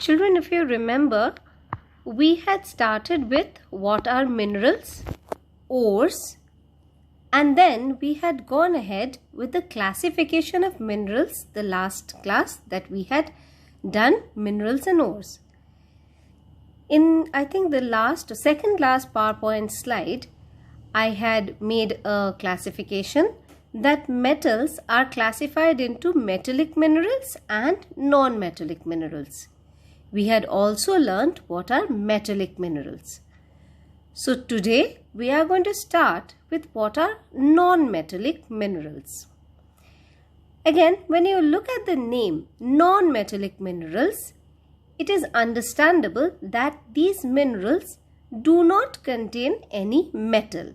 Children, if you remember, we had started with what are minerals, ores, and then we had gone ahead with the classification of minerals, the last class that we had done minerals and ores. In, I think, the second last PowerPoint slide, I had made a classification that metals are classified into metallic minerals and non-metallic minerals. We had also learnt what are metallic minerals. So today we are going to start with what are non-metallic minerals. Again, when you look at the name non-metallic minerals, it is understandable that these minerals do not contain any metal.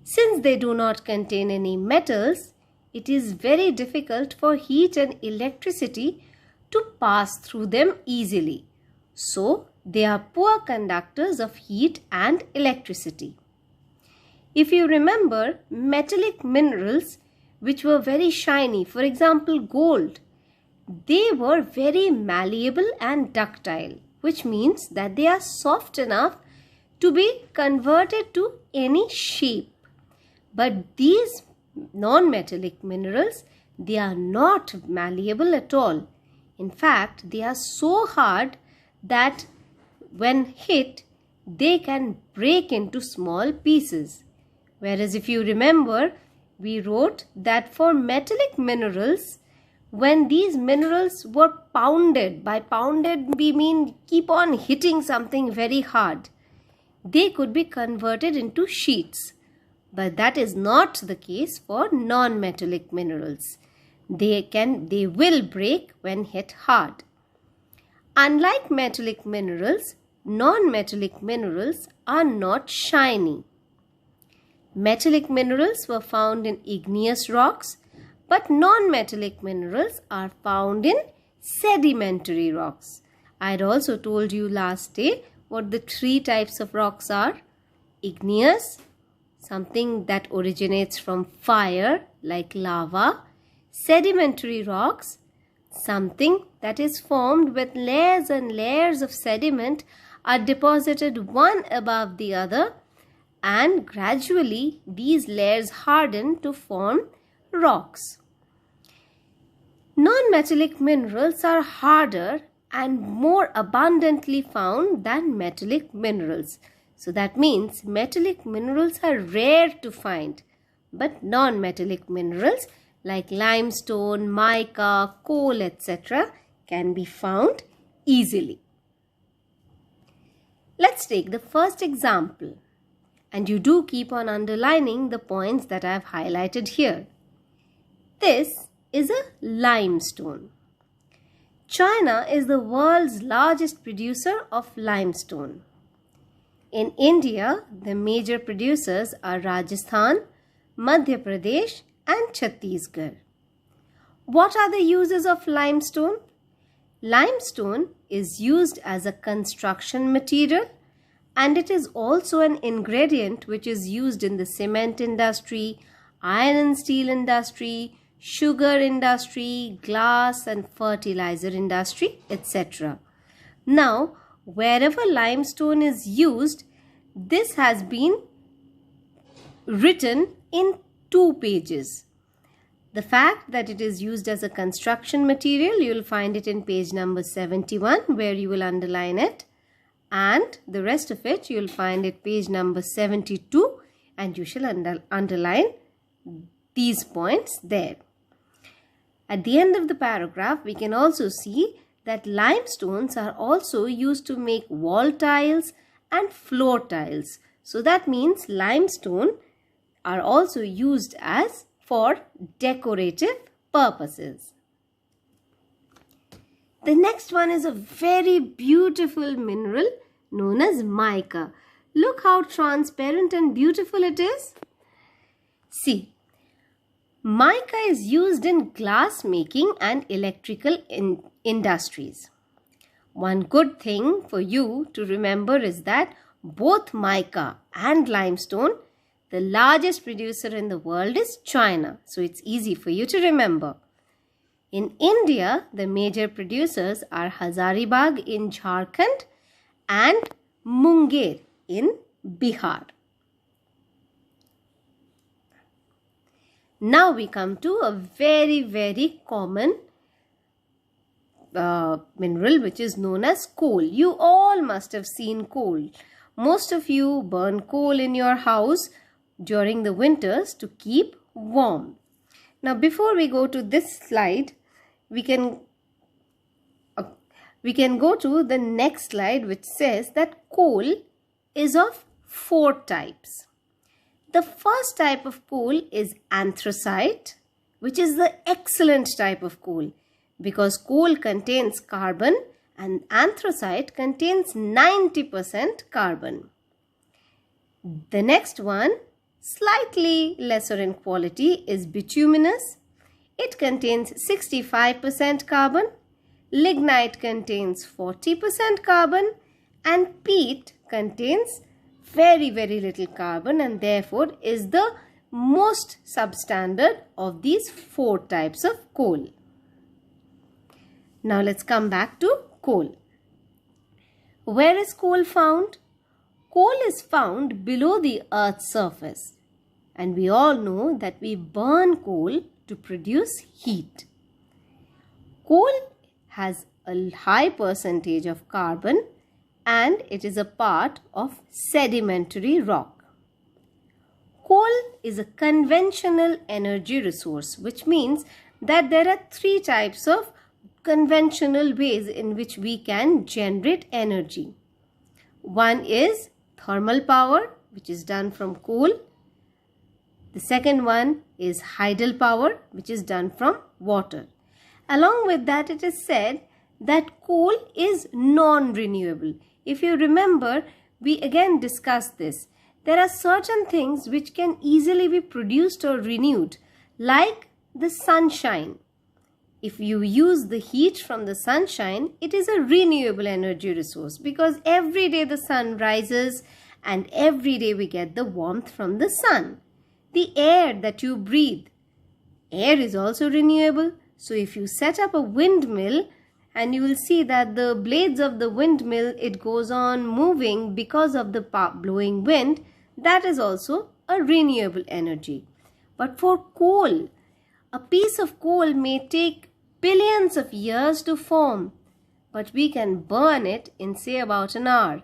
Since they do not contain any metals, it is very difficult for heat and electricity to pass through them easily. So, they are poor conductors of heat and electricity. If you remember, metallic minerals which were very shiny, for example gold, they were very malleable and ductile, which means that they are soft enough to be converted to any shape. But these non-metallic minerals, they are not malleable at all. In fact, they are so hard that when hit, they can break into small pieces. Whereas if you remember, we wrote that for metallic minerals, when these minerals were pounded, by pounded we mean keep on hitting something very hard, they could be converted into sheets. But that is not the case for non-metallic minerals. They will break when hit hard. Unlike metallic minerals, non-metallic minerals are not shiny. Metallic minerals were found in igneous rocks, but non-metallic minerals are found in sedimentary rocks. I had also told you last day what the three types of rocks are. Igneous, something that originates from fire like lava. Sedimentary rocks, something that is formed with layers and layers of sediment are deposited one above the other, and gradually these layers harden to form rocks. Non-metallic minerals are harder and more abundantly found than metallic minerals. So that means metallic minerals are rare to find, but non-metallic minerals like limestone, mica, coal, etc. can be found easily. Let's take the first example, and you do keep on underlining the points that I have highlighted here. This is a limestone. China is the world's largest producer of limestone. In India, the major producers are Rajasthan, Madhya Pradesh and Chhattisgarh. What are the uses of limestone? Limestone is used as a construction material, and it is also an ingredient which is used in the cement industry, iron and steel industry, sugar industry, glass and fertilizer industry, etc. Now, wherever limestone is used, this has been written in 2 pages. The fact that it is used as a construction material, you will find it in page number 71 where you will underline it, and the rest of it you will find at page number 72 and you shall underline these points there. At the end of the paragraph, we can also see that limestones are also used to make wall tiles and floor tiles. So that means limestone are also used as for decorative purposes. The next one is a very beautiful mineral known as mica. Look how transparent and beautiful it is. See, mica is used in glass making and electrical industries. One good thing for you to remember is that both mica and limestone, the largest producer in the world is China. So it's easy for you to remember. In India, the major producers are Hazaribagh in Jharkhand and Munger in Bihar. Now we come to a very common mineral which is known as coal. You all must have seen coal. Most of you burn coal in your house during the winters to keep warm. Now before we go to this slide, we can go to the next slide, which says that coal is of 4 types. The first type of coal is anthracite, which is the excellent type of coal because coal contains carbon and anthracite contains 90% carbon. The next one, slightly lesser in quality, is bituminous. It contains 65% carbon, lignite contains 40% carbon, and peat contains very little carbon and therefore is the most substandard of these 4 types of coal. Now let's come back to coal. Where is coal found? Coal is found below the earth's surface, and we all know that we burn coal to produce heat. Coal has a high percentage of carbon and it is a part of sedimentary rock. Coal is a conventional energy resource, which means that there are 3 types of conventional ways in which we can generate energy. One is thermal power, which is done from coal. The second one is hydel power, which is done from water. Along with that, it is said that coal is non-renewable. If you remember, we again discussed this. There are certain things which can easily be produced or renewed, like the sunshine. If you use the heat from the sunshine, it is a renewable energy resource because every day the sun rises and every day we get the warmth from the sun. The air that you breathe, air is also renewable. So if you set up a windmill, and you will see that the blades of the windmill, it goes on moving because of the blowing wind. That is also a renewable energy. But for coal, a piece of coal may take billions of years to form, but we can burn it in say about an hour.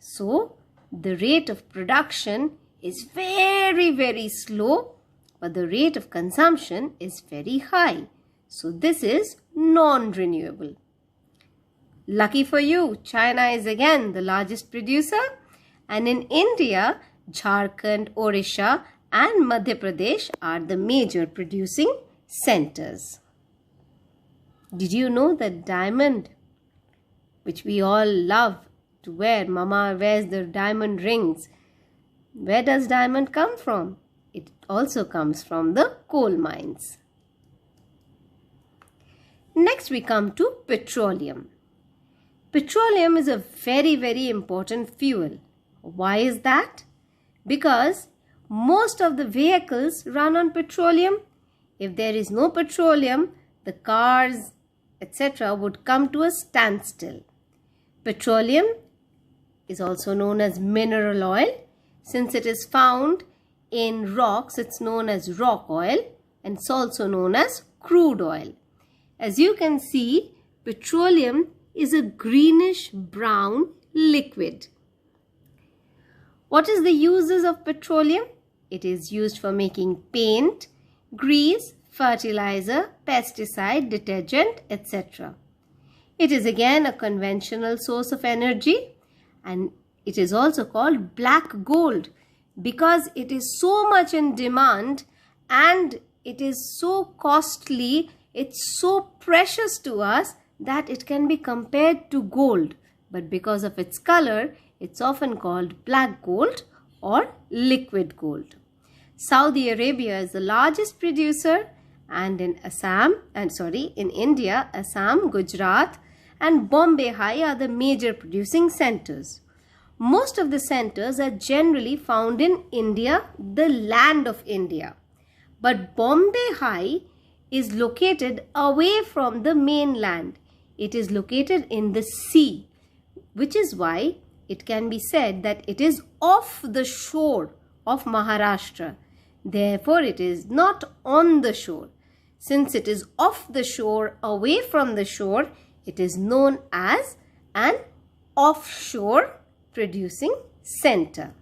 So the rate of production is very slow, but the rate of consumption is very high. So this is non-renewable. Lucky for you, China is again the largest producer, and in India, Jharkhand, Odisha and Madhya Pradesh are the major producing centers. Did you know that diamond, which we all love to wear, Mama wears the diamond rings, where does diamond come from? It also comes from the coal mines. Next we come to petroleum. Petroleum is a very important fuel. Why is that? Because most of the vehicles run on petroleum. If there is no petroleum, the cars, etc. would come to a standstill. Petroleum is also known as mineral oil. Since it is found in rocks, it's known as rock oil, and it's also known as crude oil. As you can see, petroleum is a greenish brown liquid. What is the uses of petroleum? It is used for making paint, grease, fertilizer, pesticide, detergent, etc. It is again a conventional source of energy, and it is also called black gold because it is so much in demand and it is so costly. It's so precious to us that it can be compared to gold, but because of its color, it's often called black gold or liquid gold. Saudi Arabia is the largest producer, and in India, Assam, Gujarat and Bombay High are the major producing centers. Most of the centers are generally found in India, the land of India. But Bombay High is located away from the mainland. It is located in the sea, which is why it can be said that it is off the shore of Maharashtra. Therefore, it is not on the shore. Since it is off the shore, away from the shore, it is known as an offshore producing center.